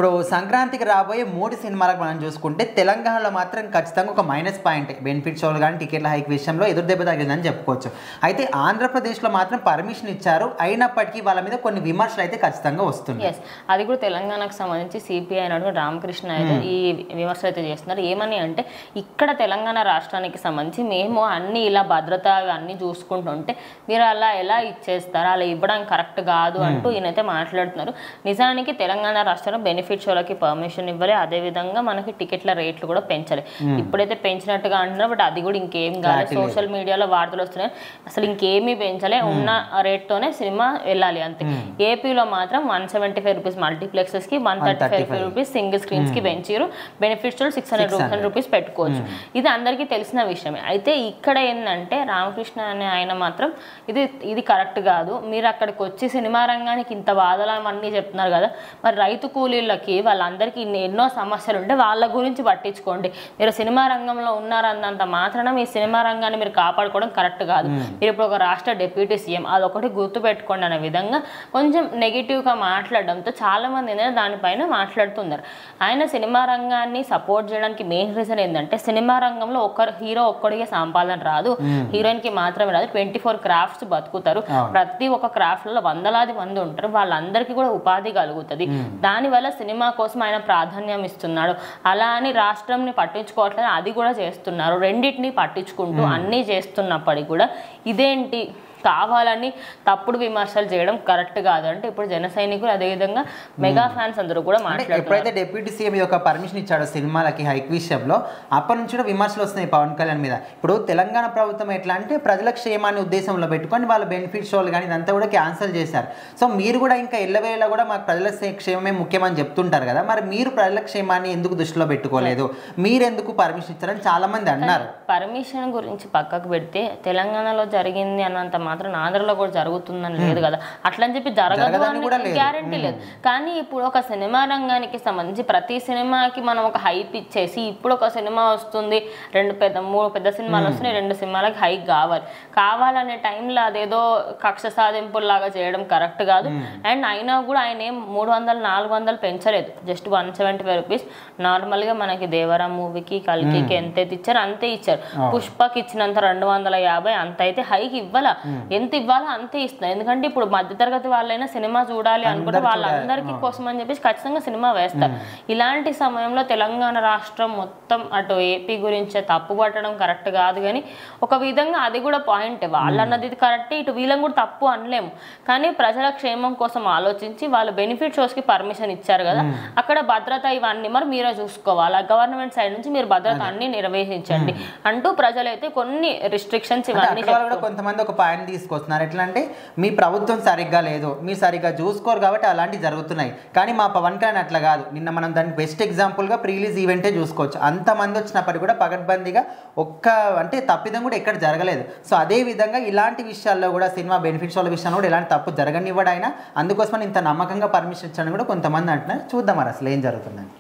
ఇప్పుడు సంక్రాంతికి రాబోయే 3 సినిమాలకు మనం చూసుకుంటే తెలంగాణలో మాత్రం ఖచ్చితంగా ఒక మైనస్ పాయింట్ బెనిఫిట్ షోలు కానీ టికెట్ల హైక్ విషయంలో ఎదురు దెబ్బ తగిలిందని చెప్పుకోవచ్చు. అయితే ఆంధ్రప్రదేశ్లో మాత్రం పర్మిషన్ ఇచ్చారు, అయినప్పటికీ వాళ్ళ మీద కొన్ని విమర్శలు అయితే ఖచ్చితంగా వస్తున్నాయి. అది కూడా తెలంగాణకు సంబంధించి సిపిఐ అయినటువంటి రామకృష్ణ అయితే ఈ విమర్శలు అయితే చేస్తున్నారు. ఏమని అంటే ఇక్కడ తెలంగాణ రాష్ట్రానికి సంబంధించి మేము అన్ని ఇలా భద్రత అన్నీ చూసుకుంటుంటే మీరు అలా ఎలా ఇచ్చేస్తారు, అలా ఇవ్వడం కరెక్ట్ కాదు అంటూ ఈయనైతే మాట్లాడుతున్నారు. నిజానికి తెలంగాణ రాష్ట్రంలో బెనిఫిట్ షోలకి పర్మిషన్ ఇవ్వలే, అదేవిధంగా మనకి టికెట్ల రేట్లు కూడా పెంచలే. ఇప్పుడైతే పెంచినట్టుగా అంటున్నారు, బట్ అది కూడా ఇంకేం కాదు. సోషల్ మీడియాలో వార్తలు వస్తున్నాయి, అసలు ఇంకేమీ పెంచలే, ఉన్న రేట్తోనే సినిమా వెళ్ళాలి అంతే. ఏపీలో మాత్రం 175 రూపీస్ మల్టీప్లెక్సెస్ కి, 135 రూపీస్ సింగిల్ స్క్రీన్స్ కి పెంచారు. బెనిఫిట్ షోలు 600 రూపీస్ పెట్టుకోవచ్చు. ఇది అందరికీ తెలిసిన విషయమే. అయితే ఇక్కడ ఏంటంటే రామకృష్ణ అనే ఆయన మాత్రం ఇది కరెక్ట్ కాదు, మీరు అక్కడికి వచ్చి సినిమా రంగానికి ఇంత బాధలు అవన్నీ చెప్తున్నారు కదా, మరి రైతు కూలీలకి వాళ్ళందరికీ ఎన్నో సమస్యలు ఉంటే వాళ్ళ గురించి పట్టించుకోండి. మీరు సినిమా రంగంలో ఉన్నారన్నంత మాత్రాన మీ సినిమా రంగాన్ని మీరు కాపాడుకోవడం కరెక్ట్ కాదు. మీరు ఇప్పుడు ఒక రాష్ట్ర డిప్యూటీ సీఎం, అదొకటి గుర్తు పెట్టుకోండి అనే విధంగా కొంచెం నెగిటివ్గా మాట్లాడడంతో చాలా మంది ఏంటంటే దానిపైన మాట్లాడుతున్నారు. ఆయన సినిమా రంగాన్ని సపోర్ట్ చేయడానికి మెయిన్ రీజన్ ఏంటంటే సినిమా రంగంలో హీరో ఒక్కడికే సంపాదన రాదు, హీరోయిన్కి మాత్రమే రాదు. 24 క్రాఫ్ట్స్ బతుకుతారు, ప్రతి ఒక్క క్రాఫ్ట్లో వందలాది మంది ఉంటారు, వాళ్ళందరికీ కూడా ఉపాధి కలుగుతుంది. దానివల్ల సినిమా కోసం ఆయన ప్రాధాన్యం ఇస్తున్నాడు. అలా అని రాష్ట్రంని పట్టించుకోవట్లేదు, అది కూడా చేస్తున్నారు. రెండింటిని పట్టించుకుంటూ అన్నీ చేస్తున్నప్పటికీ కూడా ఇదేంటి కావాలని తప్పుడు విమర్శలు చేయడం కరెక్ట్ కాదు అంటే ఇప్పుడు జన సైనికులు అదేవిధంగా మెగా ఫ్యాన్స్ అందరూ కూడా మాట్లాడుతున్నారు. ఎప్పుడైతే డిప్యూటీ సీఎం యొక్క పర్మిషన్ ఇచ్చాడో సినిమాలకి హైక్ విషయంలో అప్పటి నుంచి కూడా విమర్శలు వస్తున్నాయి పవన్ కళ్యాణ్ మీద. ఇప్పుడు తెలంగాణ ప్రభుత్వం ఎట్లా అంటే ప్రజల క్షేమాన్ని ఉద్దేశంలో పెట్టుకొని వాళ్ళ బెనిఫిట్ షోలు కానీ ఇదంతా కూడా క్యాన్సిల్ చేశారు. సో మీరు కూడా ఇంకా ఎల్లవేళ కూడా మాకు ప్రజల క్షేమమే ముఖ్యమని చెప్తుంటారు కదా, మరి మీరు ప్రజల క్షేమాన్ని ఎందుకు దృష్టిలో పెట్టుకోలేదు, మీరెందుకు పర్మిషన్ ఇచ్చారని చాలా మంది అన్నారు. పర్మిషన్ గురించి పక్కకు పెడితే తెలంగాణలో జరిగింది అన్నంత మాత్రం ఆంధ్రలో కూడా జరుగుతుందని లేదు కదా, అట్లని చెప్పి జరగదు అని గ్యారంటీ లేదు. కానీ ఇప్పుడు ఒక సినిమా రంగానికి సంబంధించి ప్రతి సినిమాకి మనం ఒక హైప్ ఇచ్చేసి ఇప్పుడు ఒక సినిమా వస్తుంది, 3 పెద్ద సినిమాలు వస్తున్నాయి, 2 సినిమాలకి హైక్ కావాలనే టైంలో అదేదో కక్ష సాధింపులాగా చేయడం కరెక్ట్ కాదు. అండ్ అయినా కూడా ఆయన ఏం 300-400 పెంచలేదు, జస్ట్ 175 రూపీస్. నార్మల్గా మనకి దేవరా మూవీకి కల్కికి ఎంతైతే ఇచ్చారు అంతే ఇచ్చారు. పుష్పకి ఇచ్చినంత 250 అంత అయితే హైక్ ఇవ్వాల, ఎంత ఇవ్వాలో అంతే ఇస్తున్నారు. ఎందుకంటే ఇప్పుడు మధ్యతరగతి వాళ్ళైనా సినిమా చూడాలి అనుకుంటే వాళ్ళందరికీ కోసం అని చెప్పేసి ఖచ్చితంగా సినిమా వేస్తారు. ఇలాంటి సమయంలో తెలంగాణ రాష్ట్రం మొత్తం అటు ఏపీ గురించి తప్పు పట్టడం కరెక్ట్ కాదు. కానీ ఒక విధంగా అది కూడా పాయింట్, వాళ్ళు అన్నది ఇది కరెక్ట్, ఇటు వీళ్ళని కూడా తప్పు అనలేము. కానీ ప్రజల క్షేమం కోసం ఆలోచించి వాళ్ళు బెనిఫిట్ షోస్కి పర్మిషన్ ఇచ్చారు కదా, అక్కడ భద్రత ఇవన్నీ మరి మీరే చూసుకోవాలి, గవర్నమెంట్ సైడ్ నుంచి మీరు భద్రత అన్ని నిర్వహించండి అంటూ ప్రజలైతే కొన్ని రిస్ట్రిక్షన్స్ ఇవన్నీ కొంతమంది ఒక పాయింట్ తీసుకొస్తున్నారు. ఎట్లా అంటే మీ ప్రభుత్వం సరిగ్గా లేదు, మీరు సరిగ్గా చూసుకోరు కాబట్టి అలాంటివి జరుగుతున్నాయి. కానీ మా పవన్ కళ్యాణ్ అట్లా కాదు. నిన్న మనం దానికి బెస్ట్ ఎగ్జాంపుల్గా ప్రీ రిలీజ్ ఈవెంటే చూసుకోవచ్చు. అంతమంది వచ్చినప్పటికీ కూడా పగడ్బందీగా అంటే తప్పిదం కూడా ఎక్కడ జరగలేదు. సో అదే విధంగా ఇలాంటి విషయాల్లో కూడా సినిమా బెనిఫిట్ షోల విషయంలో కూడా ఇలాంటి తప్పు జరగనివ్వడైనా అందుకోసమని ఇంత నమ్మకంగా పర్మిషన్ ఇచ్చాడని కూడా కొంతమంది అంటున్నారు. చూద్దాం మరి అసలు ఏం జరుగుతుందని.